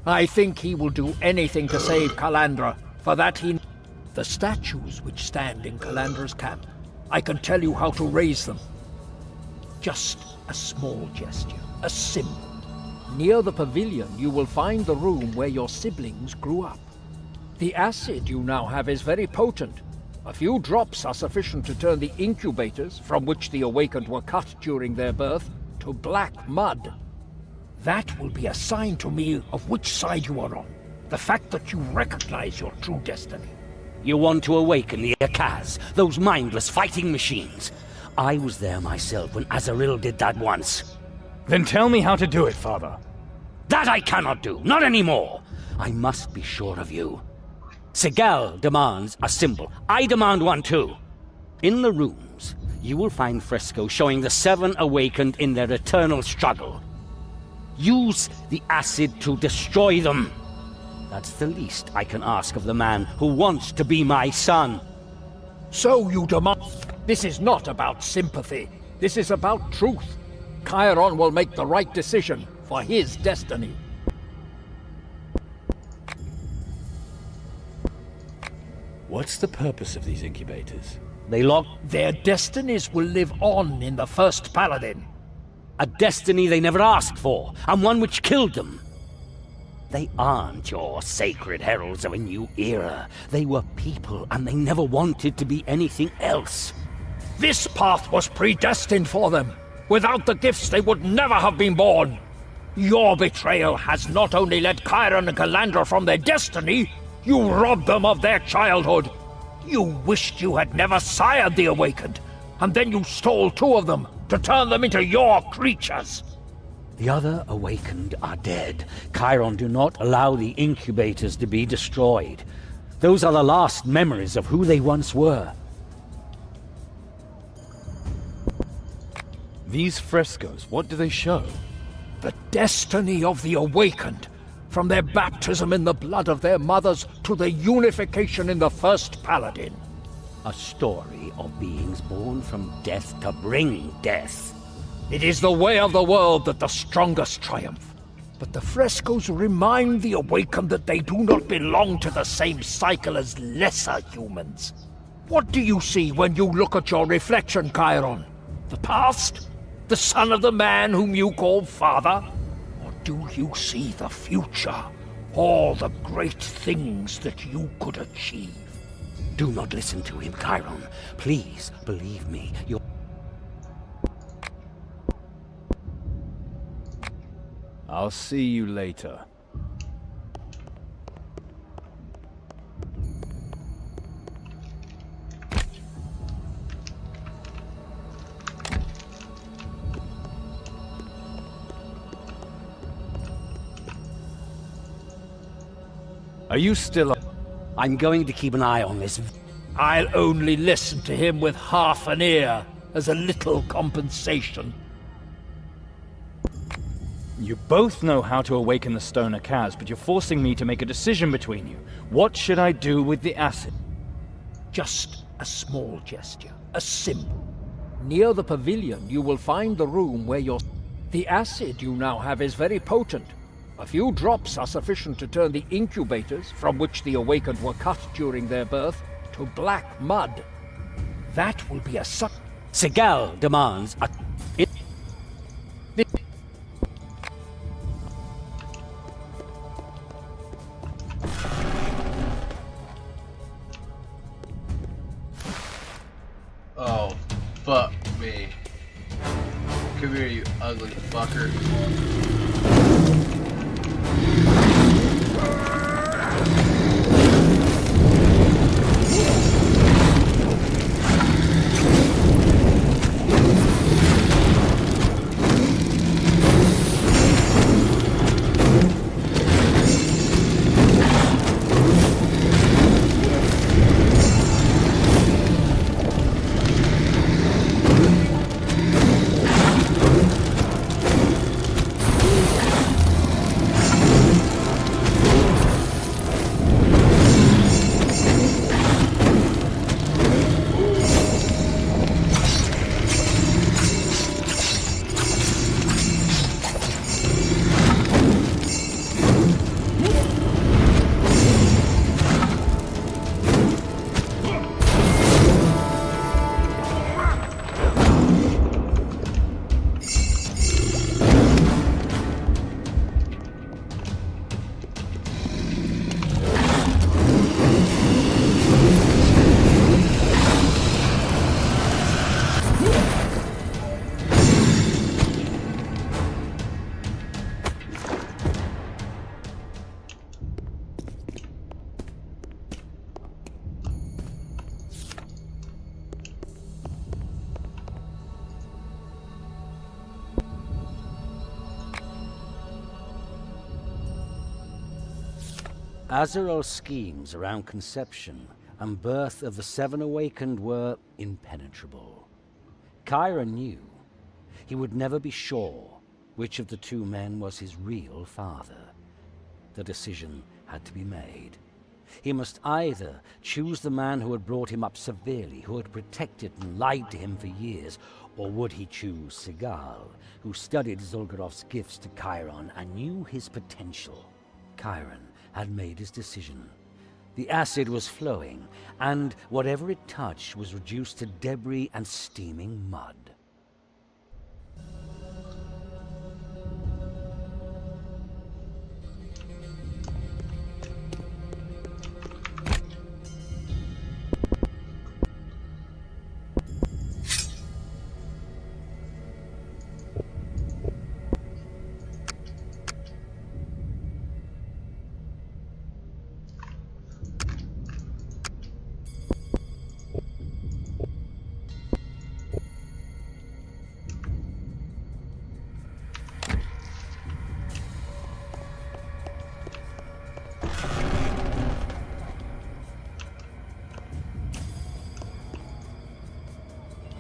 I think he will do anything to save Calandra. For that he... The statues which stand in Calandra's camp, I can tell you how to raise them. Just a small gesture, a symbol. Near the pavilion, you will find the room where your siblings grew up. The acid you now have is very potent. A few drops are sufficient to turn the incubators, from which the awakened were cut during their birth, to black mud. That will be a sign to me of which side you are on. The fact that you recognize your true destiny. You want to awaken the Akaz, those mindless fighting machines. I was there myself when Azaril did that once. Then tell me how to do it, Father. That I cannot do, not anymore. I must be sure of you. Segal demands a symbol. I demand one too. In the rooms, you will find frescoes showing the 7 awakened in their eternal struggle. Use the acid to destroy them. That's the least I can ask of the man who wants to be my son. So you demand... This is not about sympathy. This is about truth. Chiron will make the right decision for his destiny. What's the purpose of these incubators? They lock... Their destinies will live on in the first Paladin. A destiny they never asked for, and one which killed them. They aren't your sacred heralds of a new era. They were people, and they never wanted to be anything else. This path was predestined for them. Without the gifts, they would never have been born. Your betrayal has not only led Chiron and Calandra from their destiny, you robbed them of their childhood. You wished you had never sired the Awakened, and then you stole 2 of them to turn them into your creatures. The other Awakened are dead. Chiron do not allow the incubators to be destroyed. Those are the last memories of who they once were. These frescoes, what do they show? The destiny of the Awakened, from their baptism in the blood of their mothers to their unification in the first Paladin. A story of beings born from death to bring death. It is the way of the world that the strongest triumph. But the frescoes remind the Awakened that they do not belong to the same cycle as lesser humans. What do you see when you look at your reflection, Chiron? The past? The son of the man whom you call father? Or do you see the future? all the great things that you could achieve. Do not listen to him, Chiron. Please, believe me, you're... I'll see you later. Are you still... I'm going to keep an eye on this. I'll only listen to him with half an ear, as a little compensation. You both know how to awaken the stone Akaz, but you're forcing me to make a decision between you. What should I do with the acid? Just a small gesture, a symbol. Near the pavilion, you will find the room where your... The acid you now have is very potent. A few drops are sufficient to turn the incubators, from which the awakened were cut during their birth, to black mud. That will be a Segal demands a... Oh, fuck me. Come here, you ugly fucker. Azaril's schemes around conception and birth of the Seven Awakened were impenetrable. Chiron knew he would never be sure which of the two men was his real father. The decision had to be made. He must either choose the man who had brought him up severely, who had protected and lied to him for years, or would he choose Segal, who studied Zulgarov's gifts to Chiron and knew his potential? Chiron had made his decision. The acid was flowing, and whatever it touched was reduced to debris and steaming mud.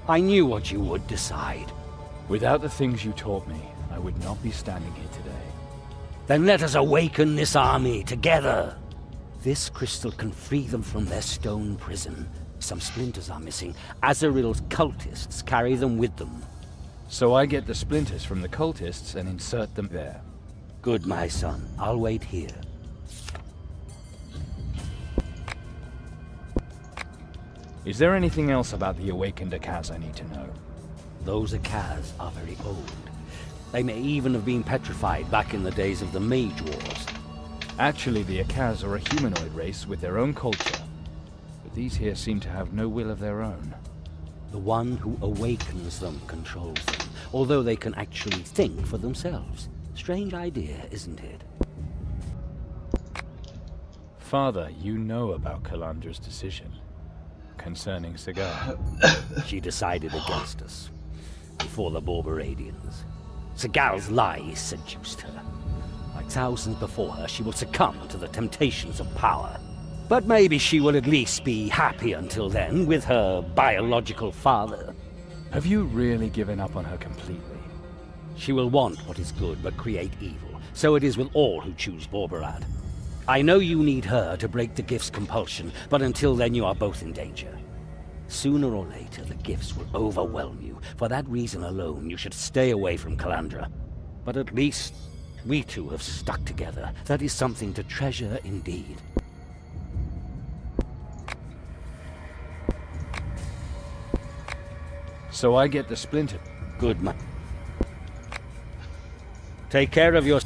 I knew what you would decide. Without the things you taught me, I would not be standing here today. Then let us awaken this army together. This crystal can free them from their stone prison. Some splinters are missing. Azaril's cultists carry them with them. So I get the splinters from the cultists and insert them there. Good, my son. I'll wait here. Is there anything else about the awakened Akaz I need to know? Those Akaz are very old. They may even have been petrified back in the days of the Mage Wars. Actually, the Akaz are a humanoid race with their own culture. But these here seem to have no will of their own. The one who awakens them controls them, although they can actually think for themselves. Strange idea, isn't it? Father, you know about Calandra's decision concerning Segal. She decided against us, before the Borbaradians. Segal's lies seduced her. Like thousands before her, she will succumb to the temptations of power. But maybe she will at least be happy until then with her biological father. Have you really given up on her completely? She will want what is good but create evil. So it is with all who choose Borbarad. I know you need her to break the gift's compulsion, but until then you are both in danger. Sooner or later, the gifts will overwhelm you. For that reason alone, you should stay away from Calandra. But at least, we two have stuck together. That is something to treasure indeed. So I get the splinter. Good man. Take care of your...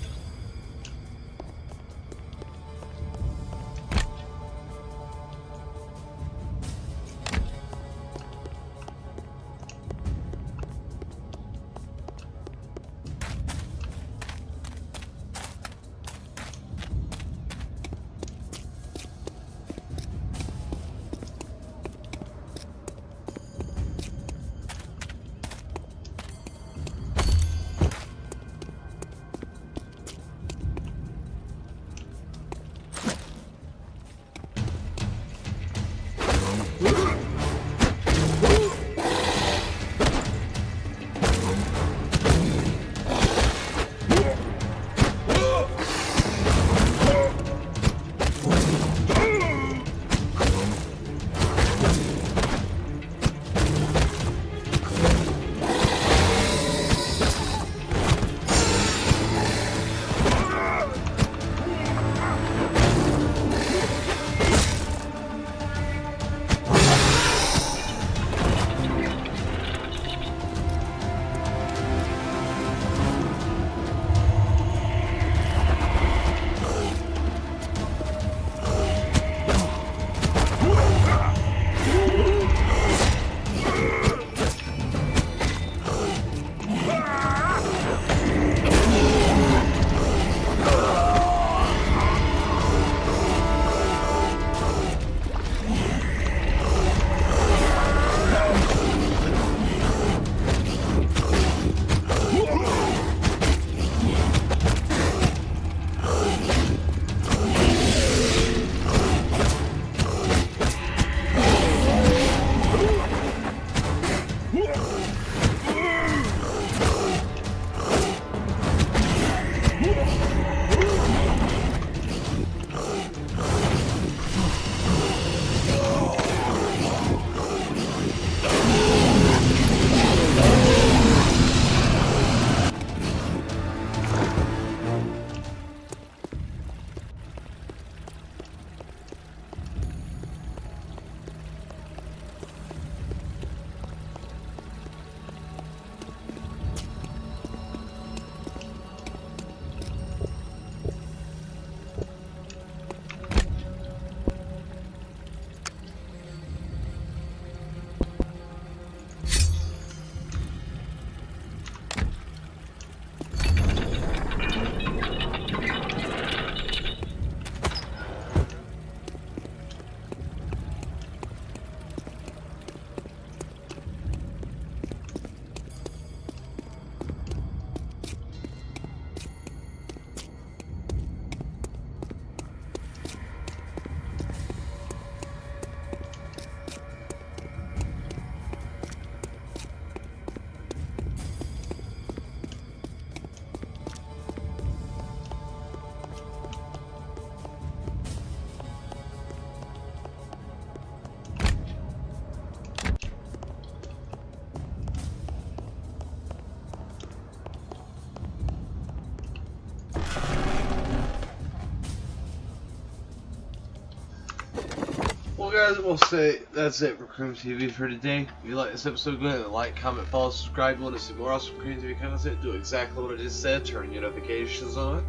Well, guys, we'll say that's it for CreamTV for today. If you like this episode, go ahead and like, comment, follow, subscribe. You want to see more awesome CreamTV content, do exactly what I just said. Turn your notifications on.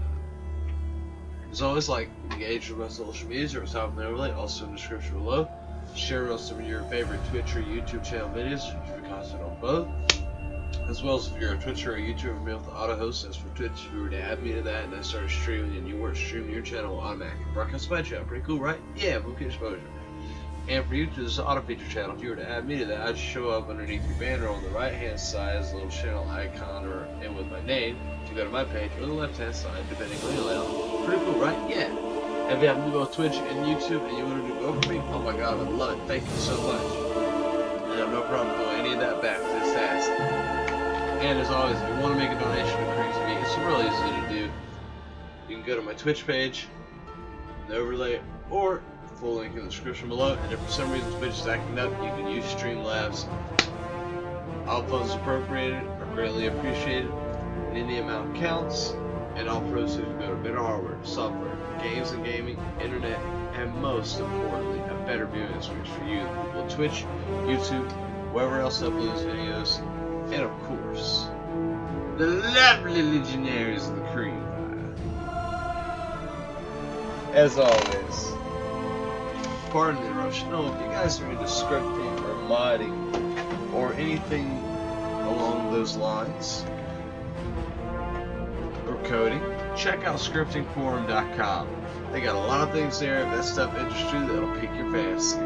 As always, like, engage with my social medias or top of the overlay, also in the description below. Share with some of your favorite Twitch or YouTube channel videos if you're content on both. As well as if you're a Twitcher or YouTuber and be able to auto-host. As for Twitch, if you were to add me to that and I started streaming and you weren't streaming, your channel will automatically broadcast my channel. Pretty cool, right? Yeah, bookie exposure. And for YouTube, this is an auto-feature channel. If you were to add me to that, I'd show up underneath your banner on the right-hand side as a little channel icon and with my name. If you go to my page, or the left-hand side, depending on your layout. Pretty cool, right? Yeah. And if you happen to go to Twitch and YouTube and you want to do over me, oh my god, I would love it. Thank you so much. And I have no problem doing any of that back to this task. And as always, if you want to make a donation to CreamTV, it's really easy to do. You can go to my Twitch page, the overlay, or the full link in the description below. And if for some reason Twitch is acting up, you can use Streamlabs. All funds appropriated are greatly appreciated, and any amount counts. And all proceeds go to better hardware, software, games and gaming, internet, and most importantly, a better viewing experience for you, the people at Twitch, YouTube, wherever else uploads videos. And of course, the lovely legionaries of the Creamfire. As always, pardon the interruption. No, if you guys are into scripting or modding or anything along those lines, or coding, check out scriptingforum.com. They got a lot of things there. If that stuff interests you, that'll pique your fancy.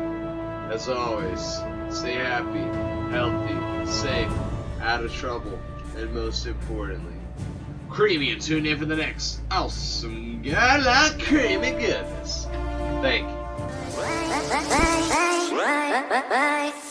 As always, stay happy, healthy, safe, out of trouble, and most importantly, creamy, and tune in for the next awesome gala creamy goodness. Thank you.